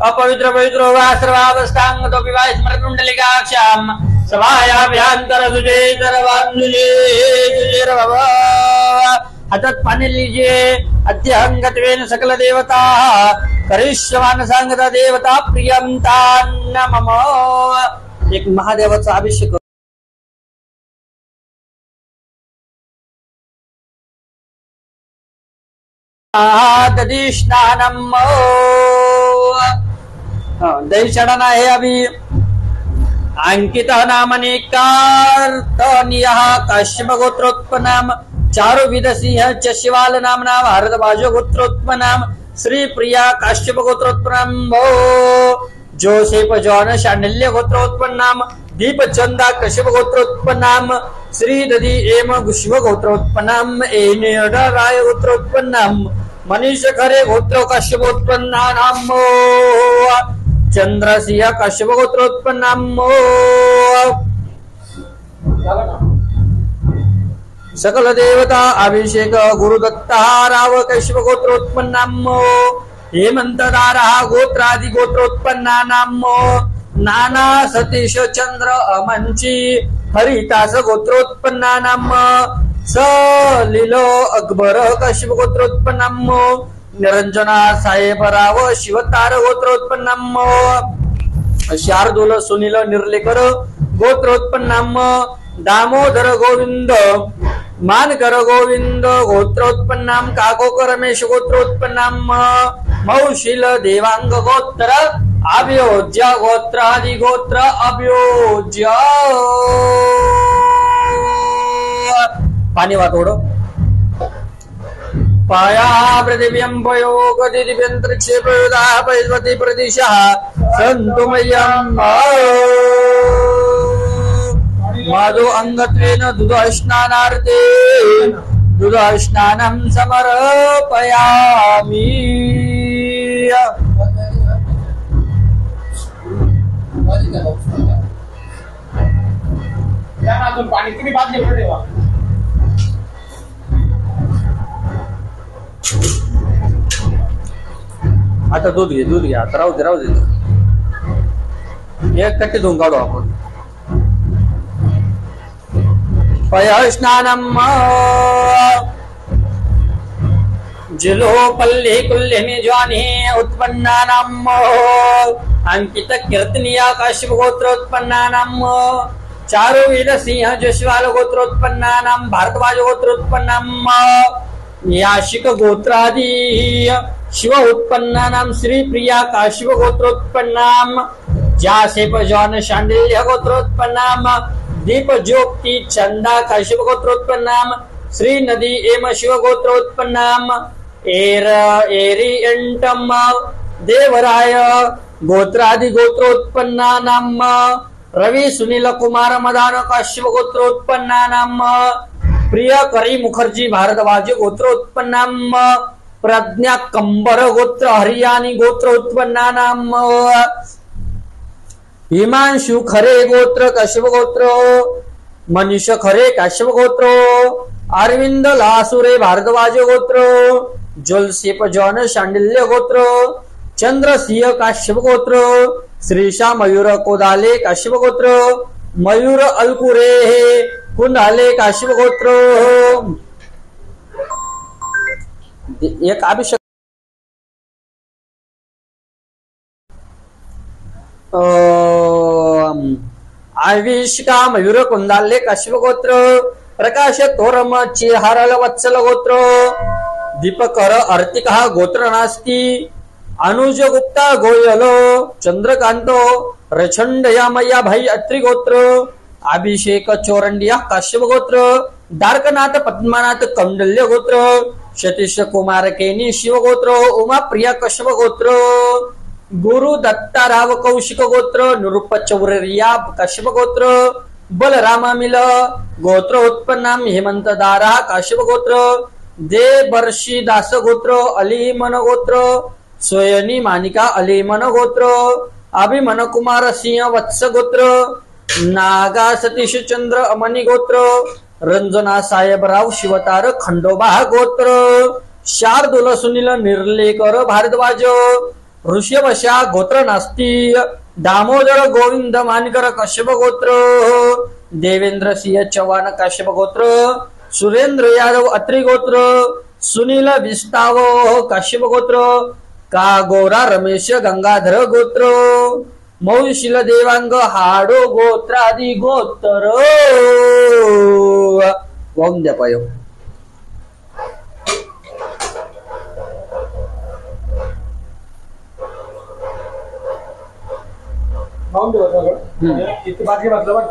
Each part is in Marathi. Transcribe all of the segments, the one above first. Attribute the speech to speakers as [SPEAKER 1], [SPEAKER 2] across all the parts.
[SPEAKER 1] अपवित्र पवित्रो वा सर्वावस्थांगतो विवाह स्मृतकुंडलिकाक्षां सभायाभ्यंतर हातात पाणी लीजिए। अद्यहंगत्वेन सकल देवता करिष्यमान सांगता देवता प्रियंता नमः। एक महादेवाचा अभिषेक दधी स्नानम दही चढ़ाना है अभी। अंकित नामने कार्तनीय काश्यप गोत्रोत्पन्नाम चारुविद सिंह च शिवाल नामना भारद्वाज गोत्रोत्पन्नाम श्री प्रिया काश्यप गोत्रोत्पन्नाम जोसेफ जॉन शांडिल्य गोत्रोत्पन्नाम दीपचंदा कश्यप गोत्रोत्पन्नाम श्री दधी एम गुष्व गोत्रोत्पन्नाम राय गोत्रोत्पन्नाम मनीष खरे गोत्र काश्यपोत्पन्नाम चंद्रसिंह काश्यप गोत्रोत्पन्नाम सकल देवता अभिषेक गुरुदत्ता राव काश्यप गोत्रोत्पन्नाम हेमंतदारा गोत्रादि गोत्रोत्पन्नाम नाना सतीश चंद्र अमंची हरितास गोत्रोत्पन्नाम सलीलो अकबर काश्यप गोत्रोत्पन्नाम निरंजना साहेबराव शिवतार गोत्रोत्पन्नाम शार्दूल सुनील निर्लेकर गोत्रोत्पन्नाम दामोदर गोविंद मानकर गोविंद गोत्रोत्पन्नाम काकोकर रमेश गोत्रोत्पन्नाम मौशिल देवांग गोत्र अभ्योज्य गोत्रादि गोत्र अभ्योज्य पाणी वाटोड पाया पृथिव्यं पयोग दिव्यंतरिक्षे प्रयुधा पैस्वती प्रदिशः सन्तुमयम् माधो अंगत्वेन दुधस्नानार्थे दुधस्नानं समर्पयामि।
[SPEAKER 2] पाणी किती बादली पडले वा
[SPEAKER 1] आता दूध घे आता राहू दे एक कट्टी धुवून काढू आपण। पयस्नानम जिलो पल्ले कुल्ले में ज्वाने उत्पन्नानाम अंकित कीर्तनीया काश्यप गोत्रोत्पन्नानाम चारुवीर सिंह जशवाल गोत्रोत्पन्नानाम भारद्वाज गोत्रोत्पन्नाम याशिक गोत्रादि शिव उत्पन्नानाम श्री प्रिया काश्यप गोत्रोत्पन्नाम जासेप जॉन शांडिल्य गोत्रोत्पन्नाम दीप ज्योति चंदा काश्यप गोत्रोत्पन्नाम श्री नदी एम शिव गोत्रोत्पन्नाम एरी एंटम देवराय गोत्रादि गोत्रोत्पन्नानाम रवि सुनील कुमार मदान काश्यप गोत्रोत्पन्नानाम प्रिय करी मुखर्जी भारद्वाज गोत्रोत्पन्नाम प्रज्ञा कंबर गोत्र हरियाणी गोत्रोत्पन्नानाम हिमांशु खरे गोत्र काश्यप गोत्र मनीष खरे काश्यप गोत्र अरविंद लासुरे भारद्वाज गोत्र जोलसेप जॉन शांडिल्य गोत्र चंद्रसिंह काश्यप गोत्र श्रीशा मयूर कोदाले काश्यप गोत्र मयूर अलकुरे कुंडाले काश्यप गोत्र एक अभिषेक आविष्का मयूर कुंडाले काश्यप गोत्र प्रकाश तोरम चिहारल वत्सल गोत्र दीपकर अर्तिका गोत्र नास्ती अनुज गुप्ता गोयल चंद्रकांतो रचंड यामया भाई अत्रि गोत्र अभिषेक चोरंडिया काश्यप गोत्र दारकनाथ पद्मनाथ कौंडल्य गोत्र सतीश कुमार केनी शिव गोत्र उमा प्रिया काश्यप गोत्र गुरु दत्ताराव कौशिक गोत्र निरुप चौरिया काश्यप गोत्र बलराम मिल गोत्र उत्पन्नाम हेमंत दारा काश्यप गोत्र देवर्षी दास गोत्र अलीमन गोत्र सोयनी मानिका अलीमन गोत्र अभिमन कुमार सिंह वत्स गोत्र नागा सतीश चंद्र अमनी गोत्र रंजना साहेबराव शिवतार खंडोबा गोत्र शार्दूल सुनील निर्लेकर भारद्वाज ऋषभशा गोत्र नास्ती दामोदर गोविंद मानकर कश्यप गोत्र देवेंद्र सिंह चव्हाण कश्यप गोत्र सुरेंद्र यादव अत्रि गोत्र सुनील विस्ताव कश्यप गोत्र कागोरा रमेश गंगाधर गोत्र मौशिल देवांग हाडो गोत्रादी गोत्र वाहून द्या पाय
[SPEAKER 2] माऊन दे सगळं इथे बाकी बसलं बघ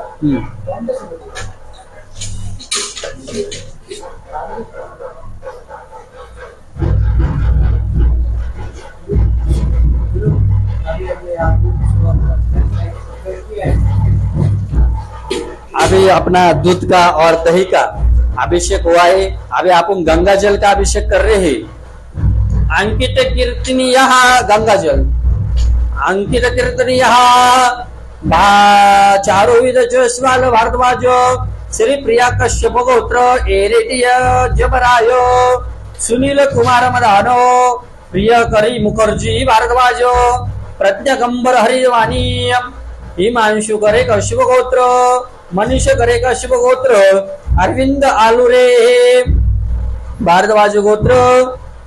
[SPEAKER 1] अभी अपना दूध का और दही का अभिषेक हुआ है। अभी अपन गंगा जल का अभिषेक कर रहे हैं। अंकित कीर्तनी यहाँ गंगा जल अंकित कीर्तनी यहाँ चारो विध ज्वाल भारद्वाज श्री प्रिया कश्यप गोत्र एरेटिय जबराय सुनील कुमार मदानो प्रिय करी मुखर्जी भारद्वाज प्रज्ञागंबर हरिवाणी हिमांशु करे कश्यप गोत्र मनीष करे कश्यप गोत्र अरविंद आलुरे भारद्वाज गोत्र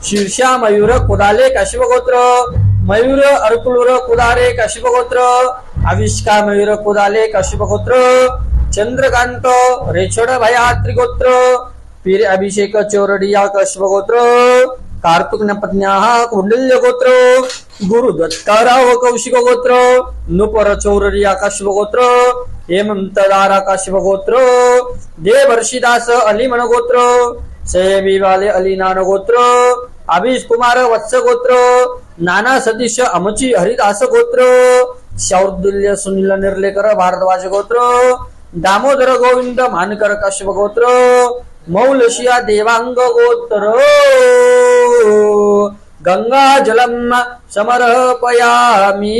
[SPEAKER 1] शीर्षा मयूर कुदाले कश्यप गोत्र मयूर अर्कुलूर कुदारे कश्यप गोत्र आविष्का मयूर कुदाले कश्यप गोत्र चंद्रकांत रेछोड भयात्री गोत्र पीर अभिषेक चौरडिया कश्यप गोत्र कार्तिक पत्न्या कुंडल्य गोत्र गुरु दत्ताराव कौशिक गोत्र नुपर चौरडिया कश्यप गोत्र हेमंत दारा कश्यप गोत्र देवर्षिदास अलीमन गोत्र सैबी वाले अलीनान गोत्र अभिष कुमार वत्स गोत्र नाना सतीश अमची हरिदास गोत्र शौर्दुल्य सुनील निर्लेकर भारद्वाज गोत्र दामोदर गोविंद मानकर कश्यप गोत्र मौलशिया देवांग गोत्र गंगा जलम समर्पयामि।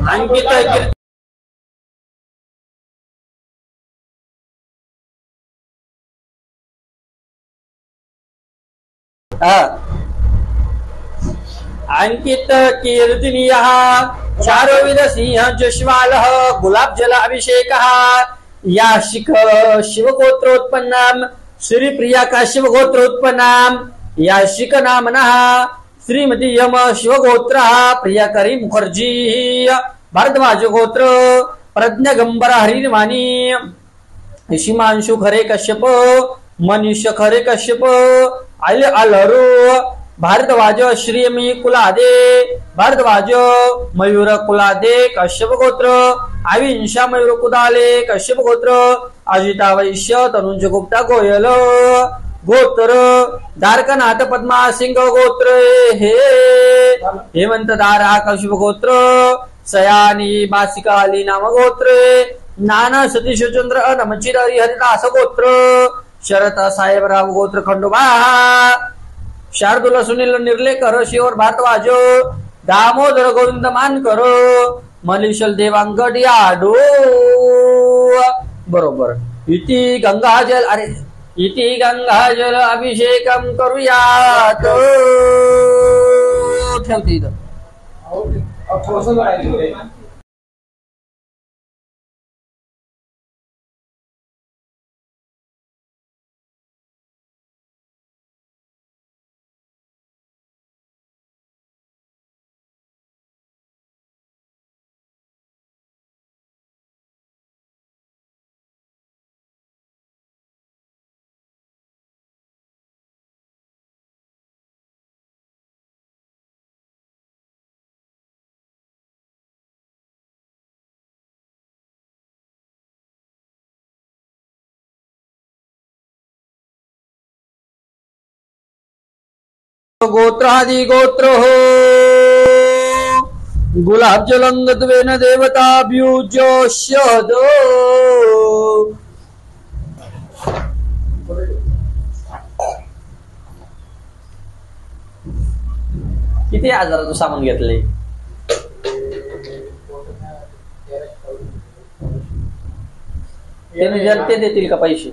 [SPEAKER 1] अंकित कीर्ती अंकित कीर्तिनीय चारोविद सिंह जश्वाल गुलाब जल अभिषेक याशिक शिवगोत्रोत्पन्नाम श्रीप्रिया काश्यप गोत्रोत्पन्नाम याशिक नामनः श्रीमती यम शिवगोत्र प्रियाकरी मुखर्जी भारद्वाज गोत्र प्रज्ञगंबर हरिवाणी हिमांशु खरे कश्यप मनीष खरे कश्यप अलरू भारद्वाज श्रीमी कुलादे भारद्वाज मयूर कुलादे कश्यप गोत्र अविंशा मयूर कुदाले कश्यप गोत्र अजिता वैश्य तनुज गुप्ता गोयल गोत्र दारकनाथ पद्मा सिंह गोत्र हे हेमंत दारा कश्यप गोत्र सयानी मासिकाली नाम गोत्र नाना सतीश चंद्र नमचिर हरिदास गोत्र शरद साहेबराव गोत्र खंडोबा शार्दुल सुनील निर्लेकर शिवर भारद्वाज दामोदर गोविंद मानकर मलिशल देवांगड याडो बरोबर इति गंगाजल अरे इति गंगाजल अभिषेकम करूयात ठेवते इथं गोत्रादि गोत्र हो गुलाब जलंगत्वेन देवताभ्युज्योष्यद किती हजाराचं सामान घेतलंय त्याने जनते देतील का पैसे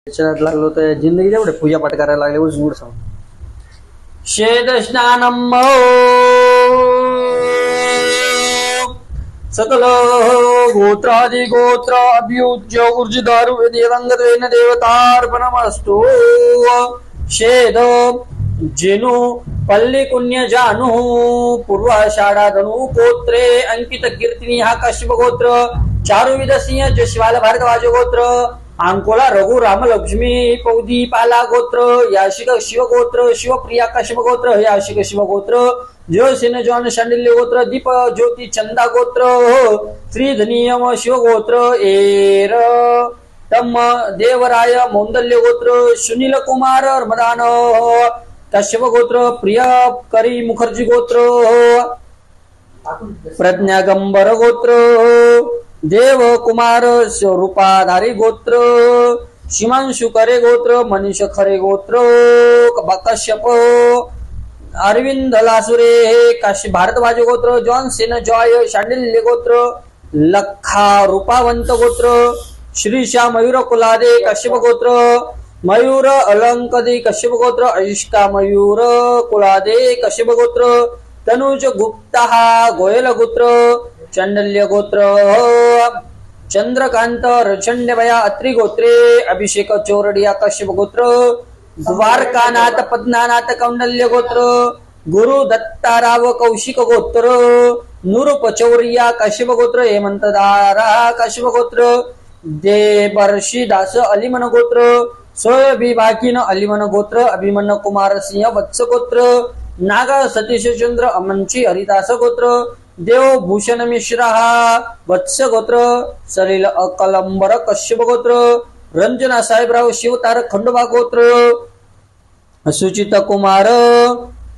[SPEAKER 1] लागलो तर जिंदगी एवढे पूजा पाठ करायला लागले उजूड सांग शेद स्नानम सकल गोत्रादि गोत्र अभ्युज्य ऊर्जिदारु देवांगत्वेन देवतार्पणमस्तु शेद जेनु पल्ली कुण्य जानू पूर्वाषाढा धनु गोत्रे अंकित कीर्तिनी हा कश्यप गोत्र चारुविद सिंह जश्वाल भारद्वाज गोत्र अंकोला रघु राम लक्ष्मी पौदी पाला गोत्र याशिक शिव गोत्र शिवप्रिया कश्यप गोत्र याशिक शिव गोत्र जोसेन जॉन शांडिल्य गोत्र दीप ज्योति चंदा गोत्र श्रीधनियम शिव गोत्र एर तम देवराय मौंदल्य गोत्र सुनील कुमार अर्मदान कश्यप गोत्र प्रिय करी मुखर्जी गोत्र प्रज्ञागंबर गोत्र देव कुमार स्वरूपाधारी गोत्र शिमांशु करे गोत्र मनीष खरे गोत्र कश्यप अरविंद लासुरे काशी भारद्वाज गोत्र जॉन सेन जॉय शांडिल्य गोत्र लखा रूपावंत गोत्र श्रीशा मयूर कुलादे कश्यप गोत्र मयूर अलंकदी कश्यप गोत्र अहिष्का मयूर कुलादे कश्यप गोत्र तनुज गुप्ता गोयल गोत्र चंडल्य गोत्र चंद्रकांत रचंडभया अत्रि गोत्रे अभिषेक चोरडिया कश्यप गोत्र द्वारकानाथ पद्मनाथ कौंडल्य गोत्र, गुरु दत्ताराव कौशिक गोत्र, नूरपचौर्या काश्यप गोत्र, हेमंतदारा काश्यप गोत्र, देवर्षी दास अलिमन गोत्र, सोयबिबाकीन अलिमन गोत्र, अभिमन्य कुमार सिंह वत्स गोत्र, नागा सतीश चंद्र अमनची हरिदास गोत्र, देवभूषण मिश्रा वत्स गोत्र, सलील अकलंबर कश्यप गोत्र, रंजना साहेबराव शिवतार खंडोबा गोत्र, सुचित कुमार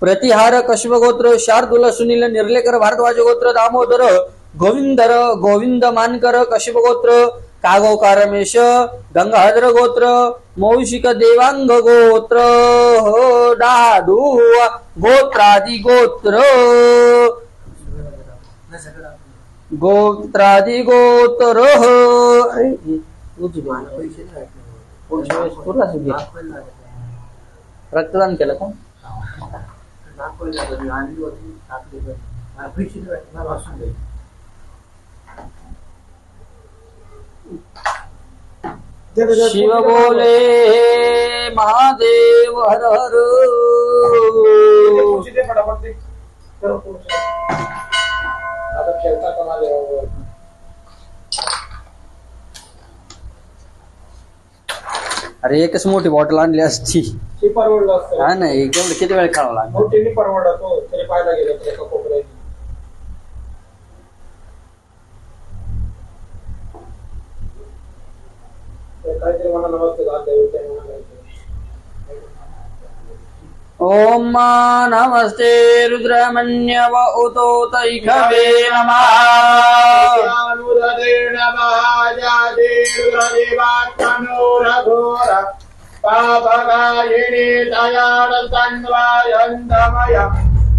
[SPEAKER 1] प्रतिहार कश्यप गोत्र, शार्दूल सुनील निर्लेकर भारद्वाज गोत्र, दामोदर गोविंद मानकर कश्यप गोत्र, कागोकार रमेश गंगाधर गोत्र, मौशिक देवांग गोत्र, डाडू गोत्रादि गोत्र, गोत्रादि गोत्र, रक्तदान केलं का? शिव बोले महादेव हर हर.
[SPEAKER 2] फटाफट दे. आता खेळता कोणाला
[SPEAKER 1] अरे एकच मोठी बॉटल आणली असती.
[SPEAKER 2] परवडलं असतं.
[SPEAKER 1] हा नाही एवढं किती वेळ खावा लागला.
[SPEAKER 2] त्यांनी परवडला तो तरी पाहायला गेलं एका कोपऱ्यात. काहीतरी मला नमस्ते
[SPEAKER 1] ओम नमस्ते रुद्रमन्यव उतो तैखवे नमः.
[SPEAKER 2] पापगायिनी दयाळ तन्वायन्तमय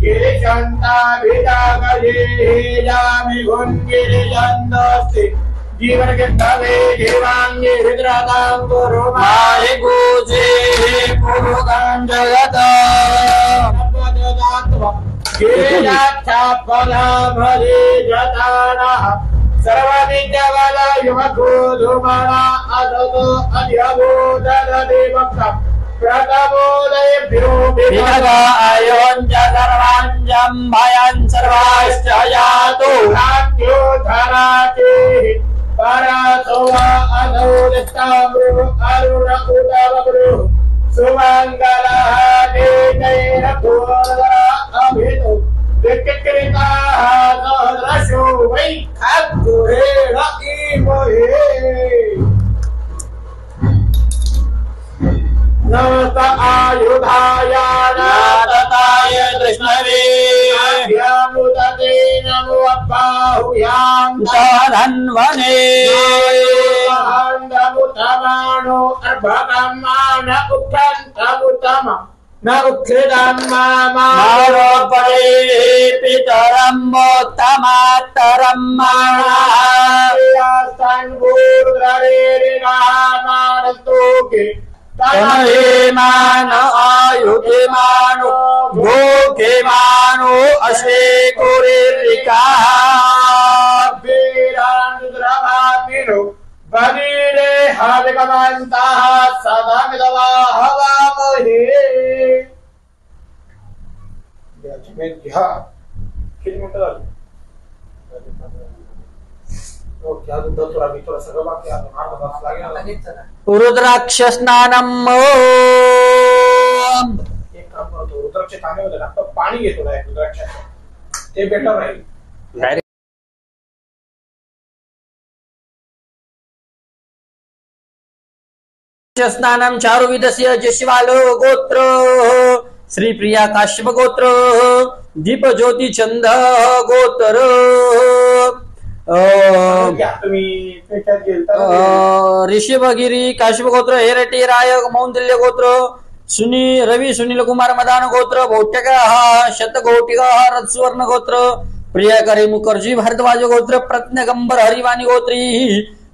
[SPEAKER 2] गिरिशन्ताभिजागजेयामि गुणगिरिजन्दस्ति जीवनगिद्धवे जीवाङ्गी हृद्रतां गुरु माहि पूजे पुरुगं जगत गिरिजाच्छापलाभरे जतानः सर्वविद्यवल युवकोधुमना अदतो अध्यबोधनदेवक्ता प्रतबोधयेभ्यो
[SPEAKER 1] विनगायोञ्च सर्वाञ्जं भयान् सर्वाश्च यातु
[SPEAKER 2] नाट्यो धरातेः परतो वा अधो दिष्टामृ अरुण उदवृ सुमङ्गलः देनैर भूर्वा अभितो विकृताः सहस्रशो वै खद्गुरेण इमहे नमस्त आयुधाय नातताय कृष्णवे अभ्यामुदते नमो बाहुयां
[SPEAKER 1] धन्वने
[SPEAKER 2] नमुतमानो अर्भकमान उक्तमुतम न उक्तम
[SPEAKER 1] मारोपणे पितरं मोत्तमातरं
[SPEAKER 2] मानस्तोके
[SPEAKER 1] तनहेमानो आयुधेमानो भोगेमानो अश्वे कुरिरिकाः
[SPEAKER 2] वीरानुद्रभामिनो बलीरे हाविकमन्ताः सदा मिदवा हवामहे. घ्या किती मिनिटं झाली? सगळं बाकी
[SPEAKER 1] रुद्राक्ष स्नानम.
[SPEAKER 2] एक काम करतो रुद्राक्ष पाण्यामध्ये टाकतो पाणी घेतो ना रुद्राक्षाचं ते बेटर राहील.
[SPEAKER 1] स्नानम चारुविदस्य जशिवालो गोत्र, श्रीप्रिया काश्यप गोत्र, दीप ज्योती चंद गोत्र, ऋषभगिरी काश्यप गोत्र, हेरटी राय मौंदल्य गोत्र, रवी सुनील कुमार मदान गोत्र, भौट्यक शतघोटिक रत्सुवर्ण गोत्र, प्रियाकरी मुखर्जी भारद्वाज गोत्र, प्रज्ञगंबर हरिवाणी गोत्री,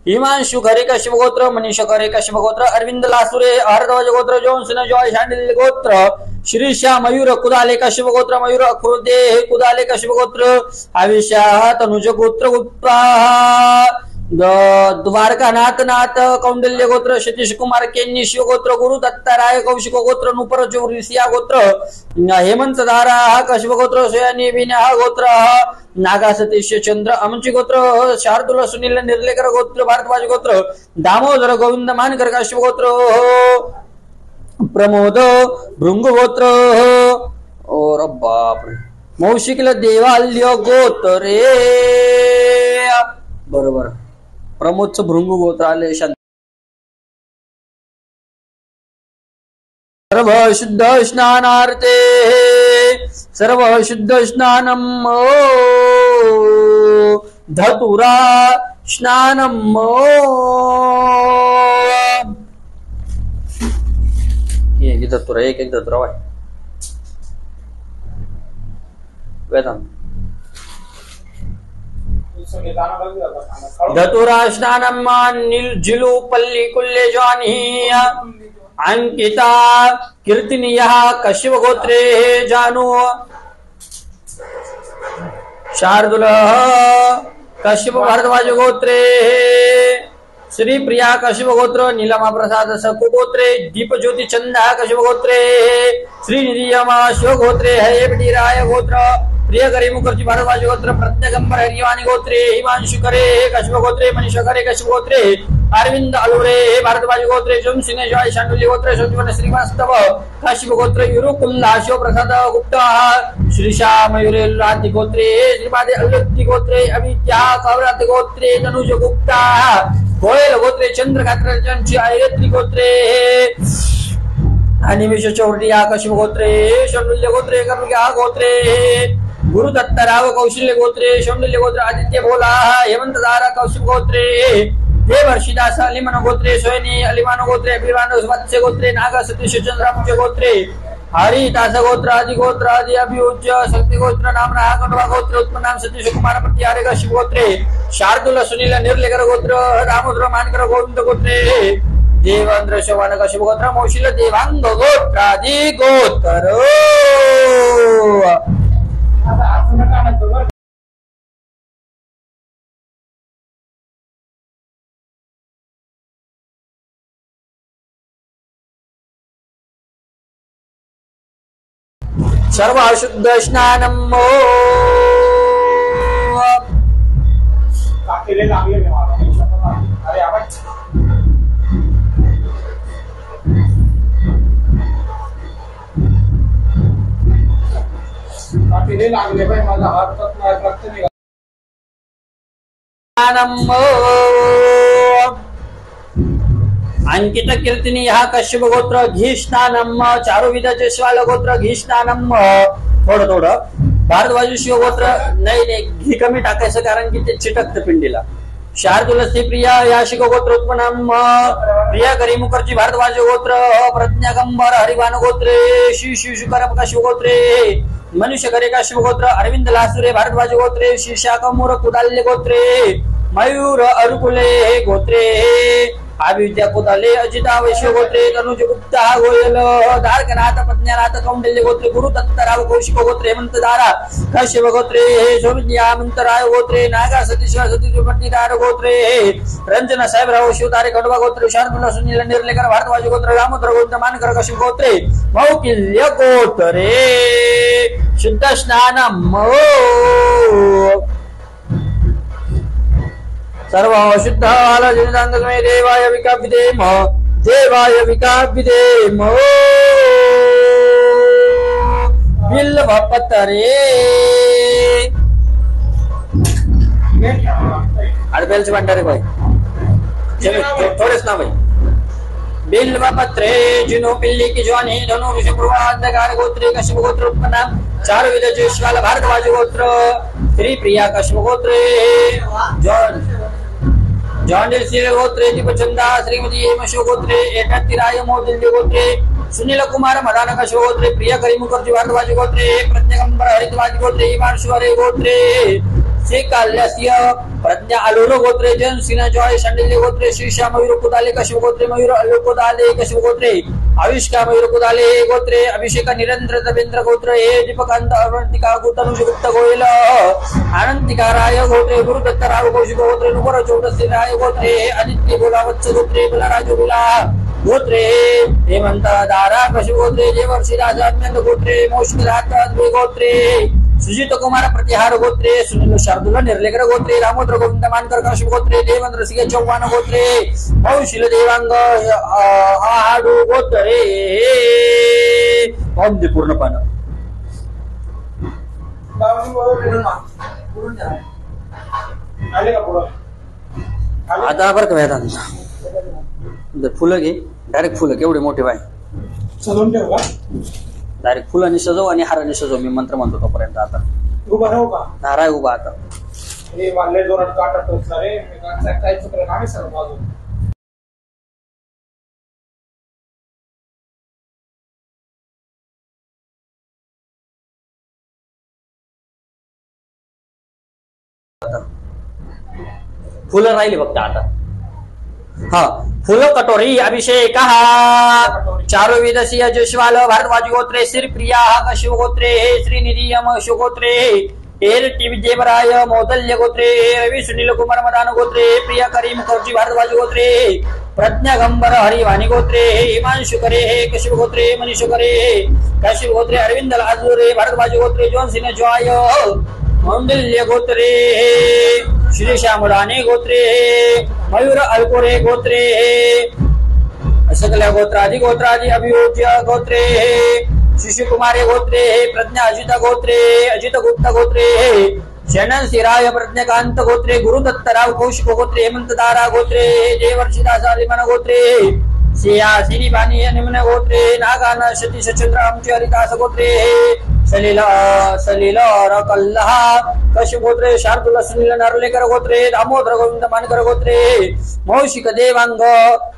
[SPEAKER 1] हिमांशु खरे कश्यप गोत्र, मनीष खरे कश्यप गोत्र, अरविंद लासुरे भारद्वाज गोत्र, जॉन्सन जॉय शांडिल गोत्र, श्रीशा मयूर कुदाले कश्यप गोत्र, मयूर अखुर्दे कुदाले कश्यप गोत्र, आविषा तनुज गोत्र उत्पा, द्वारकानाथ नाथ कौंडल्य गोत्र सतीश कुमार केन्नी शिवगोत्र गुरु दत्ताराय कौशिक गोत्र नुपर रिसिया गोत्र हेमंत धारा कश्यप गोत्र सोयानी विना गोत्र नागा सतीश चंद्र अमची गोत्र शार्दुल सुनील निर्लेकर गोत्र भारद्वाज गोत्र दामोदर गोविंद मानकर कश्यप गोत्र प्रमोद भृंग गोत्र और बापरे मौशिकल देवाल्य गोत्रे बरोबर प्रमोदचं भृंग गोत्र आले सर्व शुद्ध स्नानार्थे सर्व शुद्ध स्नानम धतुरा स्नानम एक धतुरा एक धतुरा वाय वेदांत धतुरा स्नानम जिलू पल्ली कुल्ले जानी अंकिता कीर्तिनिया कश्यप गोत्रे जानू शार्दुल कश्यप भारद्वाज गोत्रे श्री प्रिया कश्यप गोत्र नीलमा प्रसाद सकु गोत्रे दीप ज्योति चंदा कश्यप गोत्रे श्रीनिधि यमा शिव गोत्रे है राय गोत्र प्रियकरी मुखर्जी भारद्वाज गोत्र प्रत्यगंबर हरिवाणी गोत्रे हिमांशु करे कश्यप गोत्रे मनीषा करे कश्यप गोत्रे अरविंद अलुरे भारद्वाज गोत्रे जुम सिने जॉय शांडुली गोत्रे संजीवन श्रीवास्तव कश्यप गोत्र युरुकुल्ला शिव प्रसाद गुप्ता श्रीशा मयूरे राधि गोत्रे श्रीपादे अल्लुत्ती गोत्रे अविद्या कवरात गोत्रे तनुज गुप्ता गोयल गोत्रे चंद्रकांत आयत्री गोत्रे अनिमेश चौरटिया कश्यप गोत्रे शंडुल्य गोत्रे कर्मग्या गोत्रे गुरु दत्तराव कौशल्य गोत्रे शंडुल्य गोत्र आदित्य भोला हेमंत धारा कौशिक गोत्रे देवर्षिदास अलिमान गोत्रे सोयनी अलिमान गोत्रे अभिमान वत्स्य गोत्रे नागा सतीश चंद्रामुच गोत्रे हरिदास गोत्र आदि गोत्र आदि अभिउज्य शक्ति गोत्र नाम नागंडवा गोत्र उत्पन्नाम सतीश कुमार प्रत्यारे कश्यप गोत्रे शार्दुल सुनील निर्लेकर गोत्र दामोदर मानकर गोविंद गोत्रे देवेंद्र शोभन कश्यप गोत्र मौशिल देवांग गोत्र आदि गोत्र सर्व शुद्ध स्नानम
[SPEAKER 2] लागले भाई माझा हात रक्त निघाला
[SPEAKER 1] अंकित कीर्तिनी हा कश्यप गोत्र घी स्नानम चारुविदाचे श्वाल गोत्र घी स्नानम थोडं भारद्वाज शिव गोत्र नाही घी कमी टाकायचं कारण की ते चिटकतं पिंडीला शार्दुल प्रिया याशिक गोत्र उत्पन्नम प्रिया करी मुखर्जी भारद्वाज गोत्र प्रज्ञागंबर हरिवान गोत्रे श्री शिवशुकर कश्यप गोत्रे मनुष्य करे कश्यप गोत्र अरविंद लासुरे भारद्वाज गोत्रे शीर्षा कमूर कुदाल्य गोत्रे मयूर अरुकुले गोत्रे अविद्या कुदाले अजिता वैश्य गोत्रे तनुज गुप्ता गोयल दारकनाथ पत्न्यानाथ कौंडल्य गोत्रे गुरु दत्तराव कौशिक गोत्रे हेमंत धारा कश्यप गोत्रे सोमज्ञा मंतराय गोत्रे नागा सतीश सतीदार गोत्रे रंजना साहेबराव शिवतारे खंडवा गोत्रे शार्दुल सुनील निर्लेकर भारद्वाज गोत्र दामोदर गोविंद मानकर कश्यप गोत्रे मौकिल्य गोत्रे शुद्ध स्नानम सर्व शुद्ध आलजितांतमे देवाय विकाभिदेम देवाय विकाभिदेम बिल्वपत्रे अडबेलचे भंडारे भाई थोडेच ना भाई बिल्वपत्रे जिनो पिल्ली की ज्वानी धनु ऋषपूर्वांधकार गोत्रे कश्यप गोत्र उत्पन्न चार विध ज्येष्ठाल भारद्वाज गोत्र श्री प्रिया कश्यप गोत्रे जॉन गोत्रे दीपचंदा श्रीमती हेमशो गोत्रे एकतिराय मोदिल्य गोत्रे सुनील कुमार मदान कश्यप गोत्रे प्रिया करी मुखर्जी भारद्वाज गोत्रे प्रज्ञागंबर हरिद्वाज गोत्रे हिमांशु गोत्रे श्री काल्यास्य प्रज्ञा अलोर गोत्रे जन सिना जॉय शांडिल्य गोत्रे श्रीशा मयूर कुदाले कश्यप गोत्रे मयूर अलोकोदाले कश्यप गोत्रे आविष्का मयूर कुदाले गोत्रे अभिषेक निरंतर देवेंद्र गोत्र हे दीपकांत अवंतिका गुतनुज गुप्त गोयल आनंतिका राय गोत्रे गुरुदत्त राव कौशिक गोत्रे नुपर चौदसी राय गोत्रे आदित्य बोलावत्स गोत्रे बलराज बोला गोत्रे हेमंत दारा कश्यप गोत्रे जयवर्षी राजा गोत्रे मोशिक गोत्रे सुजित कुमार प्रतिहार गोत्रे सुनील शार्दुल निर्लेकर गोत्रे रामोद्र गोविंद मानकर कश्यप गोत्रे देवेंद्र सिंह चौहान गोत्रे मौशिल देवांग आहाडू गोत्रे पाहून दे पूर्णपणे आता बरं का वेदांत फुलं घे डायरेक्ट फुलं केवढे मोठे बाय
[SPEAKER 2] सजवून ठेव का
[SPEAKER 1] डायरेक्ट फुलांनी सजव आणि हाराने सजव मी मंत्र म्हणतो तोपर्यंत आता
[SPEAKER 2] उभा राहू का
[SPEAKER 1] नाराय उभा आता
[SPEAKER 2] हे वाले जोरात काटा टोचला रे काय चुकलं नाही सर माझं
[SPEAKER 1] फुलं राहिली फक्त आता हा फुल कटोरी अभिषेक चारो विदसी यजस्वाल भारद्वाज गोत्रे श्री प्रिया कश्यप गोत्रे श्रीनिधि यम गोत्रे विजयराय मौदल्य गोत्रे रवि सुनील कुमार मदान गोत्रे प्रिया करीम मुखर्जी भारद्वाज गोत्रे प्रज्ञा गंबर हरिवाणी गोत्रे हिमांशु करे कश्यप गोत्रे मनीष करे कश्यप गोत्रे अरविंद लाजोरे भारद्वाज गोत्रे जॉन सिन्हा जॉय मौदल्य गोत्रे श्री श्यामराणे गोत्रे मयूर अल्कोरे गोत्रे सकल्या गोत्रादि अभियोज्य गोत्रे शिशु कुमारे गोत्रे प्रज्ञा अजित गोत्रे अजित गुप्त गोत्रे शनन सिराय प्रज्ञाकांत गोत्रे गुरुदत्त राव कौशिक गोत्रे हेमंत दारा गोत्रे जयवर्षिदास लिमन गोत्रे सिया सिनी बानी निम्न गोत्रे नागान सतीश चंद्र आमचे हरिदास गोत्रे सलील कल्लहा कश्यप गोत्रे शार्दुल सुनील नरलेकर गोत्रे दामोदर गोविंद मानकर गोत्रे मौशिक देवांग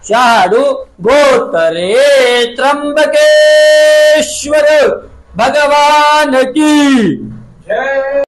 [SPEAKER 1] शहाडू गोत्रे त्र्यंबकेश्वर भगवान की
[SPEAKER 2] जय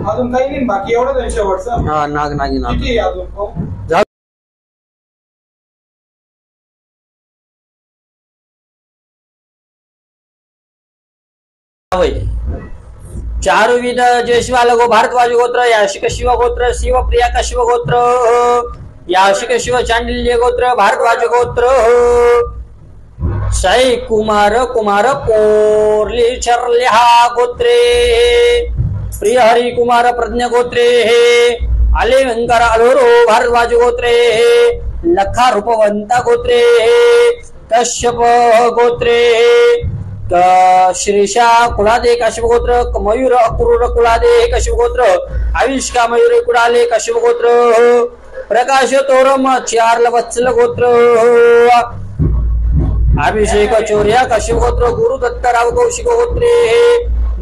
[SPEAKER 2] अजून काही नाही बाकी एवढंच आहे शेवटचं
[SPEAKER 1] हा नाग नागी नाग
[SPEAKER 2] किती आहे अजून
[SPEAKER 1] चारुविद जयशिवाल गो भारद्वाज गोत्र याशिक शिव गोत्र शिवप्रिया कश्यप गोत्र याशिक शिव चांडिल्य गोत्र भारद्वाज गोत्र साई कुमार कुमार कोरली चरल्या गोत्रे प्रिय हरी कुमार प्रज्ञ गोत्रे आले व्यंकर अलोरो भारद्वाज गोत्रे लखा रूपवंता गोत्रे कश्यप गोत्रे श्रीशा कुलादे कश्यप गोत्र मयूर अक्रूर कुलादे कश्यप गोत्र आविष्का मयूर कुडाले कश्यप गोत्र प्रकाश तोरम चार्ल वत्सल गोत्र अभिषेक चौर्या कश्यप गोत्र गुरु दत्तराव कौशिक गोत्रे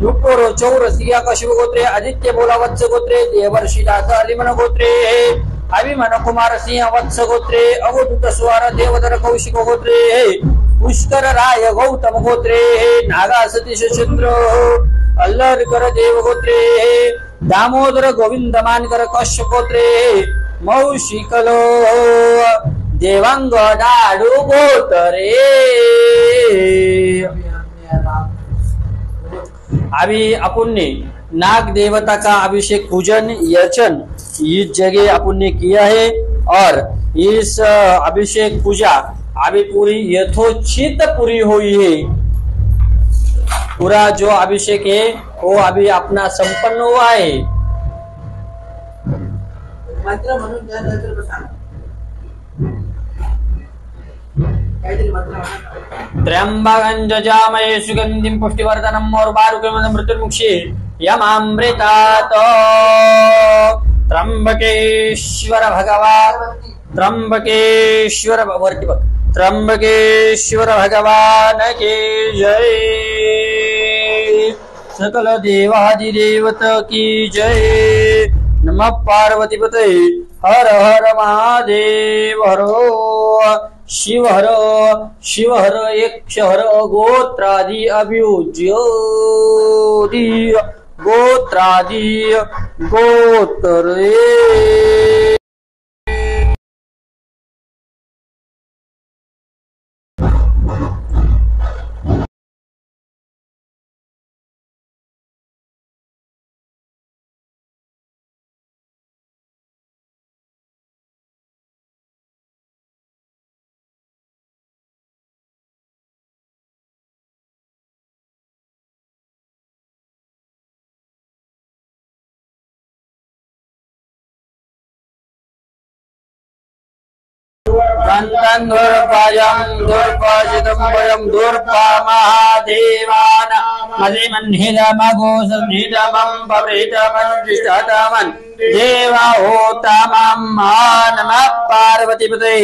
[SPEAKER 1] नुपुर चौरसिया कश्यप गोत्रे आदित्य बोला वत्स गोत्रे देवर्षि दाता अलिमन गोत्रे अभिमन कुमार सिंह वत्स गोत्रे अवधूत स्वार देवधर कौशिक गोत्रे पुष्कर राय गौतम गोत्रे नागा सतीश चंद्र अल्लरकर देव गोत्रे दामोदर गोविंद मानकर कश्यप गोत्रे मौशिकल देवांग डाडू गोत्रे अभी अपन ने नाग देवता का अभिषेक पूजन यचन इस जगह अपन ने किया है और इस अभिषेक पूजा अभी पूरी यथोचित पूरी हुई है। पूरा जो अभिषेक है वो अभी अपना संपन्न हुआ है।
[SPEAKER 3] मंत्र म्हणून
[SPEAKER 1] त्र्यंबकं जजामहे सुगंधिं पुष्टिवर्धनम् उर्वारुकमिव मृत्युर्मुक्षे यमामृतात् त्र्यंबकेश्वर भगवान त्र्यंबकेश्वर भगवान के जय। सकल देवादिदेवता की जय। नमः पार्वती पते हर हर महादेव हरो शिव हर यक्ष हर गोत्रादि अभियोज्य गोत्रादि गोत्रे देवा होता नमः पार्वती पते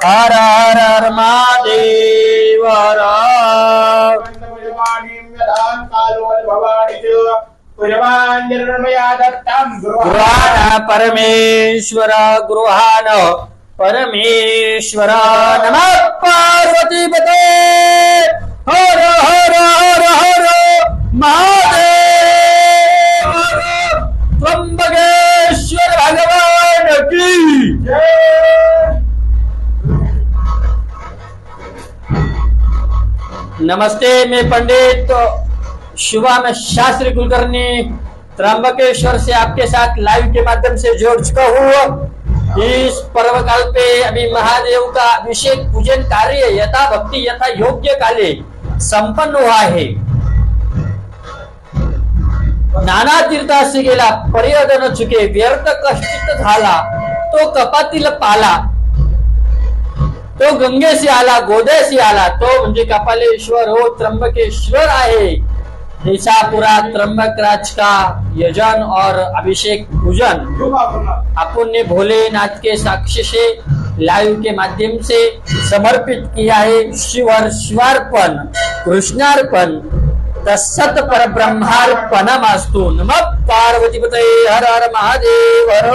[SPEAKER 1] हर हर महादेव परमेश्वर गृहान परमेश्वर नमः पार्वती पते हर हर हर हर महादेव त्र्यंबकेश्वर भगवान की नमस्ते। मैं पंडित शुभम शास्त्री कुलकर्णी त्र्यंबकेश्वर से आपके साथ लाइव के माध्यम से जोड़ चुका हूँ। इस पर्व काल पे अभी महादेव का अभिषेक पूजन कार्य यथा भक्ति यथा योग्य काले संपन्न हुआ है। नाना तीर्थाशी गेला पर्यटन चुके व्यर्थ कष्टित झाला तो कपातील पाला तो गंगेशी आला गोद्याशी आला तो म्हणजे कपालेश्वर हो त्र्यंबकेश्वर आहे। ऐसा पूरा त्र्यंबकराज का यजन और अभिषेक पूजन अपन ने भोलेनाथ के साक्ष्य से लाइव के माध्यम से समर्पित किया है। शिवार्पण कृष्णार्पण तत्सत पर ब्रह्मार्पणमस्तु। नमः पार्वती पते हर हर महादेव हर